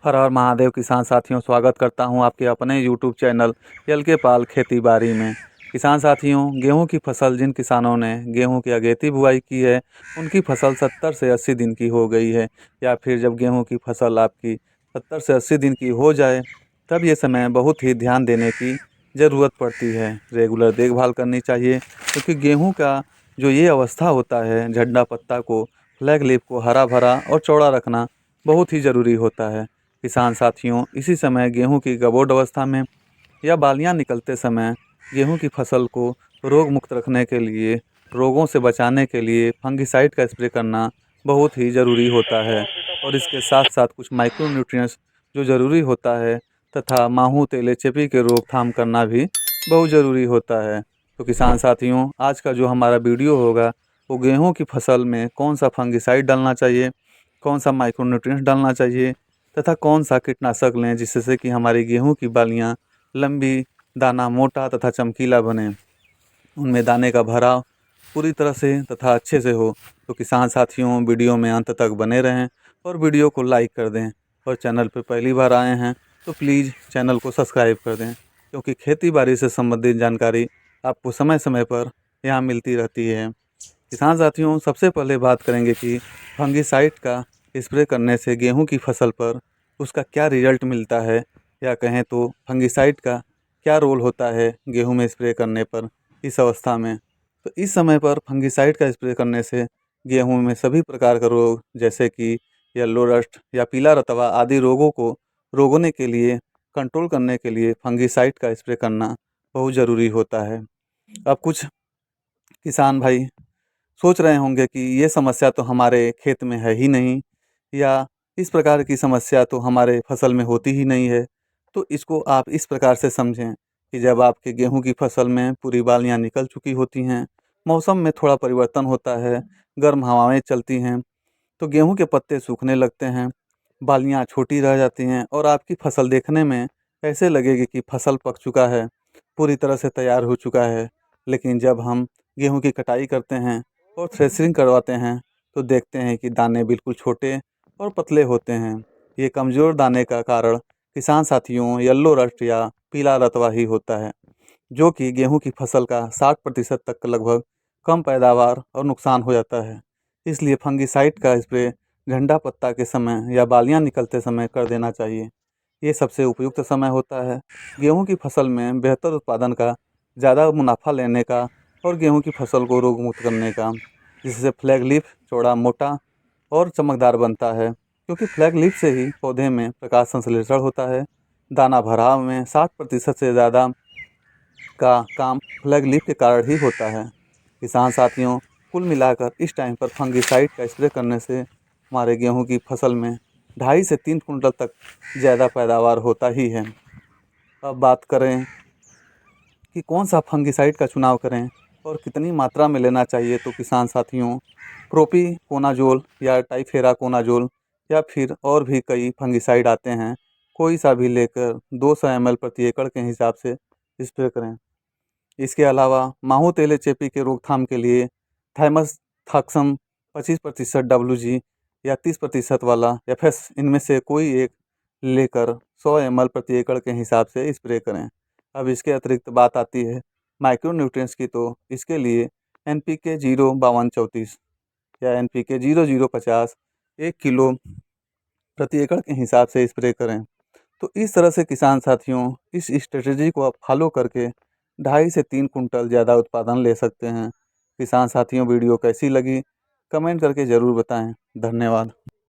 हर हर महादेव किसान साथियों, स्वागत करता हूं आपके अपने यूट्यूब चैनल एल के पाल खेती बाड़ी में। किसान साथियों, गेहूं की फसल जिन किसानों ने गेहूं की अगेती बुआई की है, उनकी फसल 70 से 80 दिन की हो गई है। या फिर जब गेहूं की फसल आपकी 70 से 80 दिन की हो जाए, तब ये समय बहुत ही ध्यान देने की ज़रूरत पड़ती है। रेगुलर देखभाल करनी चाहिए, क्योंकि गेहूँ का जो ये अवस्था होता है, झंडा पत्ता को, फ्लैग लीफ को हरा भरा और चौड़ा रखना बहुत ही ज़रूरी होता है। किसान साथियों, इसी समय गेहूं की गबोड अवस्था में या बालियां निकलते समय गेहूं की फसल को रोग मुक्त रखने के लिए, रोगों से बचाने के लिए फंगिसाइड का स्प्रे करना बहुत ही ज़रूरी होता है। और इसके साथ साथ कुछ माइक्रो न्यूट्रिएंट्स जो ज़रूरी होता है, तथा माहू तेले चेपी के रोकथाम करना भी बहुत ज़रूरी होता है। तो किसान साथियों, आज का जो हमारा वीडियो होगा, वो गेहूँ की फसल में कौन सा फंगिसाइड डालना चाहिए, कौन सा माइक्रो न्यूट्रिएंट्स डालना चाहिए, तथा कौन सा कीटनाशक लें जिससे कि हमारी गेहूं की बालियां लंबी, दाना मोटा तथा चमकीला बने, उनमें दाने का भराव पूरी तरह से तथा अच्छे से हो। तो किसान साथियों, वीडियो में अंत तक बने रहें और वीडियो को लाइक कर दें। और चैनल पर पहली बार आए हैं तो प्लीज़ चैनल को सब्सक्राइब कर दें, क्योंकि खेती बाड़ी से संबंधित जानकारी आपको समय समय पर यहाँ मिलती रहती है। किसान साथियों, सबसे पहले बात करेंगे कि फंगिसाइड का स्प्रे करने से गेहूं की फसल पर उसका क्या रिजल्ट मिलता है, या कहें तो फंगिसाइड का क्या रोल होता है गेहूं में स्प्रे करने पर इस अवस्था में। तो इस समय पर फंगिसाइड का स्प्रे करने से गेहूं में सभी प्रकार का रोग, जैसे कि येलो रस्ट या पीला रतवा आदि रोगों को रोकने के लिए, कंट्रोल करने के लिए फंगिसाइड का स्प्रे करना बहुत ज़रूरी होता है। अब कुछ किसान भाई सोच रहे होंगे कि ये समस्या तो हमारे खेत में है ही नहीं, या इस प्रकार की समस्या तो हमारे फसल में होती ही नहीं है। तो इसको आप इस प्रकार से समझें कि जब आपके गेहूं की फसल में पूरी बालियां निकल चुकी होती हैं, मौसम में थोड़ा परिवर्तन होता है, गर्म हवाएं चलती हैं, तो गेहूं के पत्ते सूखने लगते हैं, बालियां छोटी रह जाती हैं और आपकी फसल देखने में ऐसे लगेगी कि फसल पक चुका है, पूरी तरह से तैयार हो चुका है। लेकिन जब हम गेहूं की कटाई करते हैं और थ्रेशरिंग करवाते हैं, तो देखते हैं कि दाने बिल्कुल छोटे और पतले होते हैं। ये कमज़ोर दाने का कारण किसान साथियों येलो रस्ट या पीला रतवा ही होता है, जो कि गेहूं की फसल का 60% तक लगभग कम पैदावार और नुकसान हो जाता है। इसलिए फंगिसाइड का स्प्रे झंडा पत्ता के समय या बालियां निकलते समय कर देना चाहिए। ये सबसे उपयुक्त समय होता है गेहूं की फसल में बेहतर उत्पादन का, ज़्यादा मुनाफा लेने का और गेहूं की फसल को रोग मुक्त करने का, जिससे फ्लैग लीफ चौड़ा, मोटा और चमकदार बनता है। क्योंकि फ्लैग लीफ से ही पौधे में प्रकाश संश्लेषण होता है। दाना भराव में 60% से ज़्यादा का काम फ्लैग लीफ के कारण ही होता है। किसान साथियों, कुल मिलाकर इस टाइम पर फंगिसाइड का स्प्रे करने से हमारे गेहूं की फसल में 2.5 से 3 कुंटल तक ज़्यादा पैदावार होता ही है। अब बात करें कि कौन सा फंगिसाइड का चुनाव करें और कितनी मात्रा में लेना चाहिए, तो किसान साथियों, प्रोपिकोनाजोल या टाइफेराकोनाजोल या फिर और भी कई फंगिसाइड आते हैं, कोई सा भी लेकर 200 ml प्रति एकड़ के हिसाब से स्प्रे करें। इसके अलावा माहू तेले चेपी के रोकथाम के लिए थाइमस 25% WG या 30% वाला FS, इनमें से कोई एक लेकर 100 ml प्रति एकड़ के हिसाब से स्प्रे करें। अब इसके अतिरिक्त बात आती है माइक्रो न्यूट्रिएंट्स की, तो इसके लिए NPK 05234 या NPK 0050 1 किलो प्रति एकड़ के हिसाब से स्प्रे करें। तो इस तरह से किसान साथियों, इस स्ट्रेटजी को आप फॉलो करके 2.5 से 3 कुंटल ज़्यादा उत्पादन ले सकते हैं। किसान साथियों, वीडियो कैसी लगी कमेंट करके ज़रूर बताएं। धन्यवाद।